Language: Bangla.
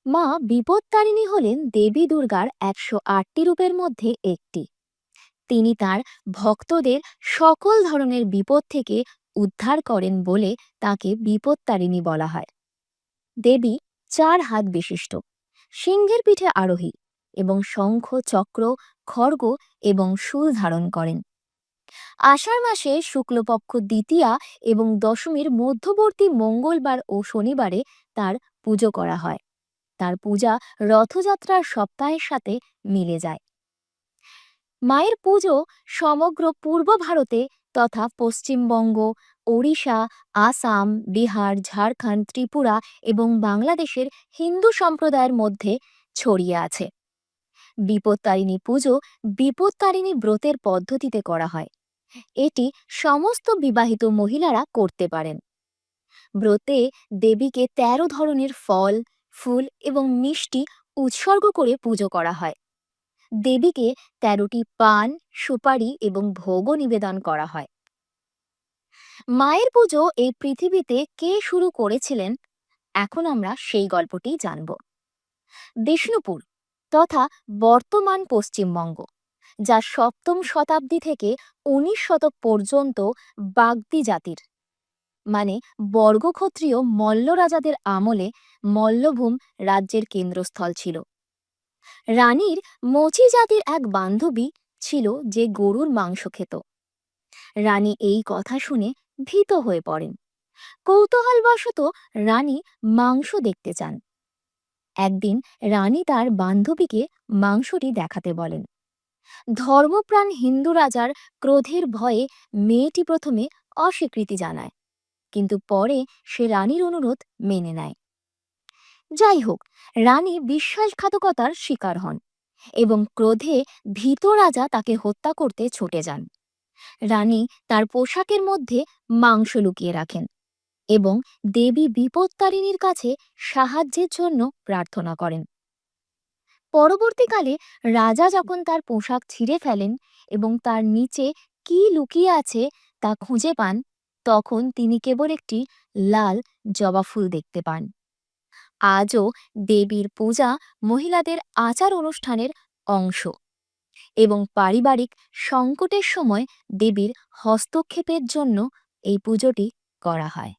মা বিপত্তারিণী হলেন দেবী দুর্গার ১০৮টি রূপের মধ্যে একটি। তিনি তার ভক্তদের সকল ধরনের বিপদ থেকে উদ্ধার করেন বলে তাকে বিপত্তারিণী বলা হয়। দেবী ৪ হাত বিশিষ্ট, সিংহের পিঠে আরোহী এবং শঙ্খ, চক্র, খড়গ এবং শূল ধারণ করেন। আষাঢ় মাসে শুক্লপক্ষ দ্বিতীয়া এবং দশমীর মধ্যবর্তী মঙ্গলবার ও শনিবারে তার পুজো করা হয়। তার পূজা রথযাত্রার সপ্তাহের সাথে মিলে যায়। মায়ের পুজো সমগ্র পূর্ব ভারতে তথা পশ্চিমবঙ্গ, ওড়িশা, আসাম, বিহার, ঝাড়খণ্ড, ত্রিপুরা এবং বাংলাদেশের হিন্দু সম্প্রদায়ের মধ্যে ছড়িয়ে আছে। বিপত্তারিণী পুজো বিপত্তারিণী ব্রতের পদ্ধতিতে করা হয়। এটি সমস্ত বিবাহিত মহিলারা করতে পারেন। ব্রতে দেবীকে ১৩ ধরনের ফল, ফুল এবং মিষ্টি উৎসর্গ করে পুজো করা হয়। দেবীকে ১৩টি পান, সুপারি এবং ভোগও নিবেদন করা হয়। মায়ের পুজো এই পৃথিবীতে কে শুরু করেছিলেন, এখন আমরা সেই গল্পটি জানব। বিষ্ণুপুর তথা বর্তমান পশ্চিমবঙ্গ, যা সপ্তম শতাব্দী থেকে ১৯ শতক পর্যন্ত বাগদি জাতির মানে বর্গক্ষত্রিয় মল্ল রাজাদের আমলে মল্লভূম রাজ্যের কেন্দ্রস্থল ছিল। রানীর মচি জাতির এক বান্ধবী ছিল যে গরুর মাংস খেত। রানী এই কথা শুনে ভীত হয়ে পড়েন। কৌতূহলবশত রানী মাংস দেখতে চান। একদিন রানী তার বান্ধবীকে মাংসটি দেখাতে বলেন। ধর্মপ্রাণ হিন্দু রাজার ক্রোধের ভয়ে মেয়েটি প্রথমে অস্বীকৃতি জানায়, কিন্তু পরে সে রানীর অনুরোধ মেনে নেয়। যাই হোক, রানী বিশ্বাসঘাতকতার শিকার হন এবং ক্রোধে ভীত রাজা তাকে হত্যা করতে ছুটে যান। রানী তার পোশাকের মধ্যে মাংস লুকিয়ে রাখেন এবং দেবী বিপত্তারিণীর কাছে সাহায্যের জন্য প্রার্থনা করেন। পরবর্তীকালে রাজা যখন তার পোশাক ছিঁড়ে ফেলেন এবং তার নিচে কি লুকিয়ে আছে তা খুঁজে পান, তখন তিনি কেবল একটি লাল জবা ফুল দেখতে পান। আজও দেবীর পূজা মহিলাদের আচার অনুষ্ঠানের অংশ এবং পারিবারিক সংকটের সময় দেবীর হস্তক্ষেপের জন্য এই পুজোটি করা হয়।